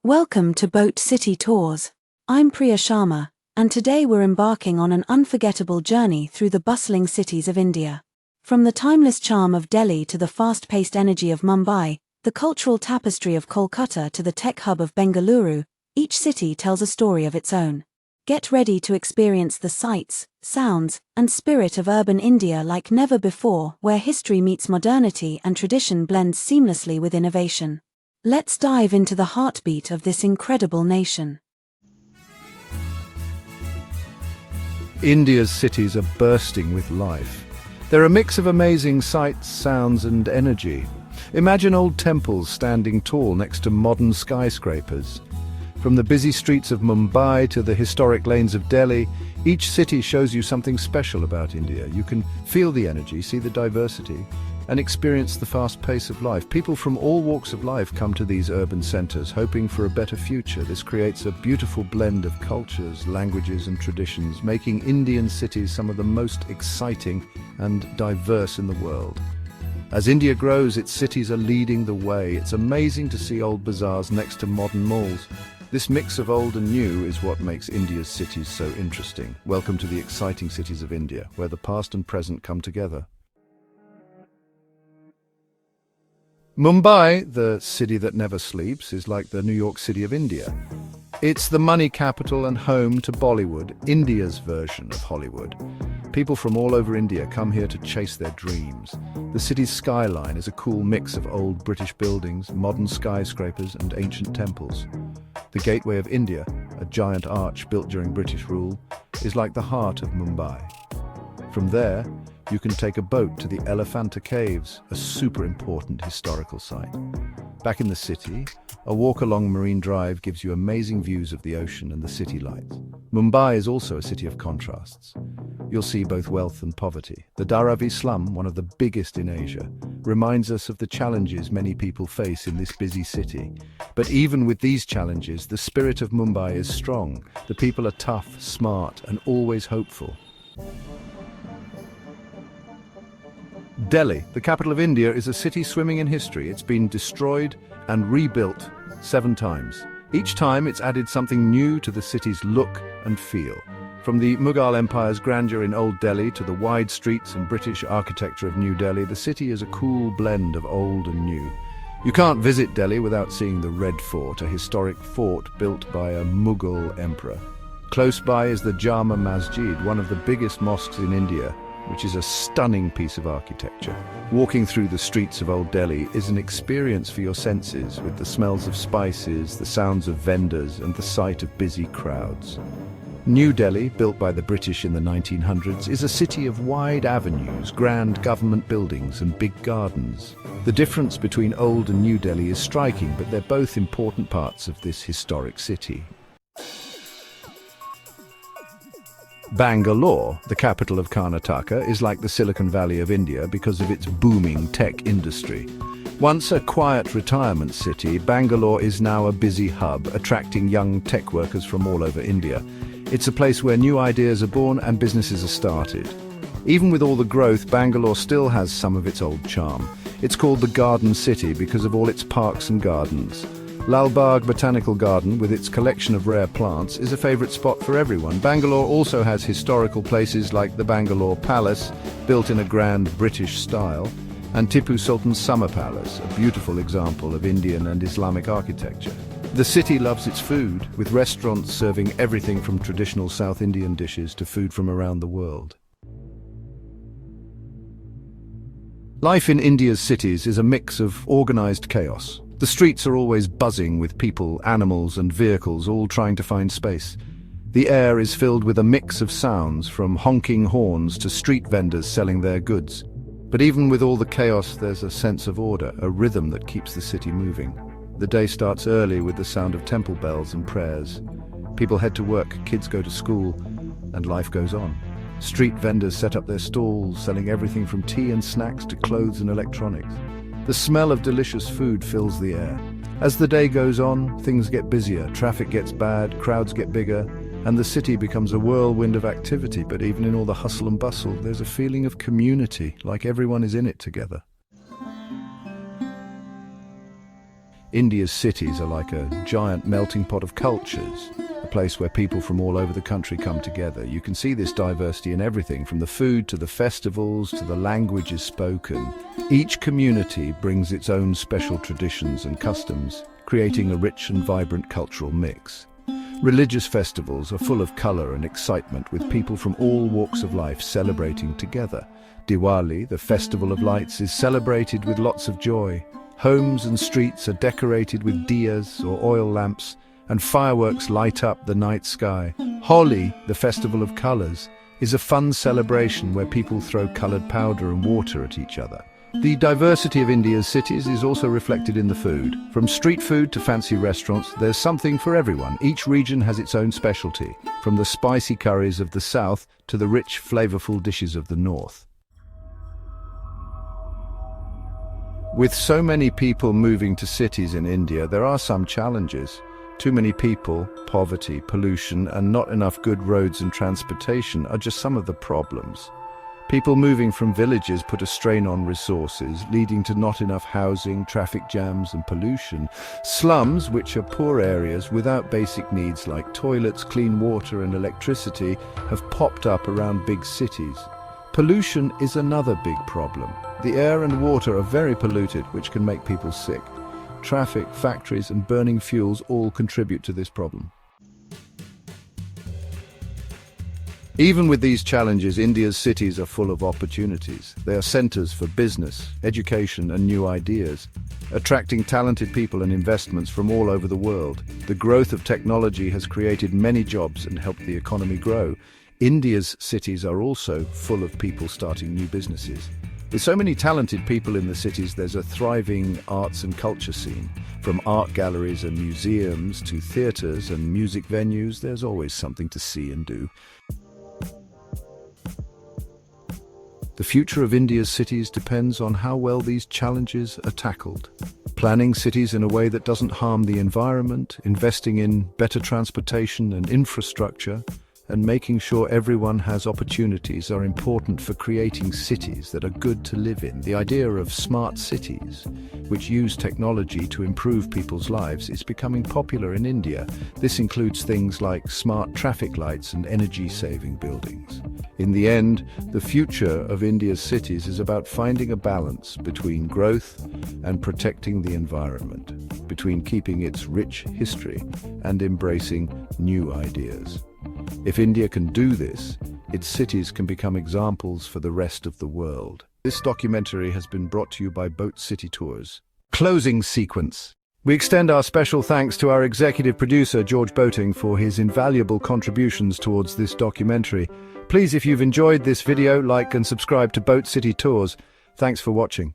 Welcome to Boat City Tours. I'm Priya Sharma, and today we're embarking on an unforgettable journey through the bustling cities of India. From the timeless charm of Delhi to the fast-paced energy of Mumbai, the cultural tapestry of Kolkata to the tech hub of Bengaluru, each city tells a story of its own. Get ready to experience the sights, sounds, and spirit of urban India like never before, where history meets modernity and tradition blends seamlessly with innovation. Let's dive into the heartbeat of this incredible nation. India's cities are bursting with life. They're a mix of amazing sights, sounds, and energy. Imagine old temples standing tall next to modern skyscrapers. From the busy streets of Mumbai to the historic lanes of Delhi, each city shows you something special about India. You can feel the energy, see the diversity, and experience the fast pace of life. People from all walks of life come to these urban centers, hoping for a better future. This creates a beautiful blend of cultures, languages, and traditions, making Indian cities some of the most exciting and diverse in the world. As India grows, its cities are leading the way. It's amazing to see old bazaars next to modern malls. This mix of old and new is what makes India's cities so interesting. Welcome to the exciting cities of India, where the past and present come together. Mumbai, the city that never sleeps, is like the New York City of India. It's the money capital and home to Bollywood, India's version of Hollywood. People from all over India come here to chase their dreams. The city's skyline is a cool mix of old British buildings, modern skyscrapers, and ancient temples. The Gateway of India, a giant arch built during British rule, is like the heart of Mumbai. From there, you can take a boat to the Elephanta Caves, a super important historical site. Back in the city, a walk along Marine Drive gives you amazing views of the ocean and the city lights. Mumbai is also a city of contrasts. You'll see both wealth and poverty. The Dharavi slum, one of the biggest in Asia, reminds us of the challenges many people face in this busy city. But even with these challenges, the spirit of Mumbai is strong. The people are tough, smart, and always hopeful. Delhi, the capital of India, is a city swimming in history. It's been destroyed and rebuilt 7 times. Each time it's added something new to the city's look and feel. From the Mughal Empire's grandeur in Old Delhi to the wide streets and British architecture of New Delhi, the city is a cool blend of old and new. You can't visit Delhi without seeing the Red Fort, a historic fort built by a Mughal emperor. Close by is the Jama Masjid, one of the biggest mosques in India, which is a stunning piece of architecture. Walking through the streets of Old Delhi is an experience for your senses, with the smells of spices, the sounds of vendors, and the sight of busy crowds. New Delhi, built by the British in the 1900s, is a city of wide avenues, grand government buildings, and big gardens. The difference between Old and New Delhi is striking, but they're both important parts of this historic city. Bangalore, the capital of Karnataka, is like the Silicon Valley of India because of its booming tech industry. Once a quiet retirement city, Bangalore is now a busy hub, attracting young tech workers from all over India. It's a place where new ideas are born and businesses are started. Even with all the growth, Bangalore still has some of its old charm. It's called the Garden City because of all its parks and gardens. Lal Bagh Botanical Garden, with its collection of rare plants, is a favourite spot for everyone. Bangalore also has historical places like the Bangalore Palace, built in a grand British style, and Tipu Sultan's Summer Palace, a beautiful example of Indian and Islamic architecture. The city loves its food, with restaurants serving everything from traditional South Indian dishes to food from around the world. Life in India's cities is a mix of organised chaos. The streets are always buzzing with people, animals, and vehicles, all trying to find space. The air is filled with a mix of sounds, from honking horns to street vendors selling their goods. But even with all the chaos, there's a sense of order, a rhythm that keeps the city moving. The day starts early with the sound of temple bells and prayers. People head to work, kids go to school, and life goes on. Street vendors set up their stalls, selling everything from tea and snacks to clothes and electronics. The smell of delicious food fills the air. As the day goes on, things get busier, traffic gets bad, crowds get bigger, and the city becomes a whirlwind of activity. But even in all the hustle and bustle, there's a feeling of community, like everyone is in it together. India's cities are like a giant melting pot of cultures, a place where people from all over the country come together. You can see this diversity in everything, from the food to the festivals to the languages spoken. Each community brings its own special traditions and customs, creating a rich and vibrant cultural mix. Religious festivals are full of color and excitement, with people from all walks of life celebrating together. Diwali, the festival of lights, is celebrated with lots of joy. Homes and streets are decorated with diyas or oil lamps, and fireworks light up the night sky. Holi, the festival of colors, is a fun celebration where people throw colored powder and water at each other. The diversity of India's cities is also reflected in the food. From street food to fancy restaurants, there's something for everyone. Each region has its own specialty, from the spicy curries of the south to the rich, flavorful dishes of the north. With so many people moving to cities in India, there are some challenges. Too many people, poverty, pollution, and not enough good roads and transportation are just some of the problems. People moving from villages put a strain on resources, leading to not enough housing, traffic jams, and pollution. Slums, which are poor areas without basic needs like toilets, clean water, and electricity, have popped up around big cities. Pollution is another big problem. The air and water are very polluted, which can make people sick. Traffic, factories, and burning fuels all contribute to this problem. Even with these challenges, India's cities are full of opportunities. They are centers for business, education, and new ideas, attracting talented people and investments from all over the world. The growth of technology has created many jobs and helped the economy grow. India's cities are also full of people starting new businesses. With so many talented people in the cities, there's a thriving arts and culture scene. From art galleries and museums to theaters and music venues, there's always something to see and do. The future of India's cities depends on how well these challenges are tackled. Planning cities in a way that doesn't harm the environment, investing in better transportation and infrastructure, and making sure everyone has opportunities are important for creating cities that are good to live in. The idea of smart cities, which use technology to improve people's lives, is becoming popular in India. This includes things like smart traffic lights and energy-saving buildings. In the end, the future of India's cities is about finding a balance between growth and protecting the environment, between keeping its rich history and embracing new ideas. If India can do this, its cities can become examples for the rest of the world. This documentary has been brought to you by Boat City Tours. Closing sequence. We extend our special thanks to our executive producer, George Boating, for his invaluable contributions towards this documentary. Please, if you've enjoyed this video, like and subscribe to Boat City Tours. Thanks for watching.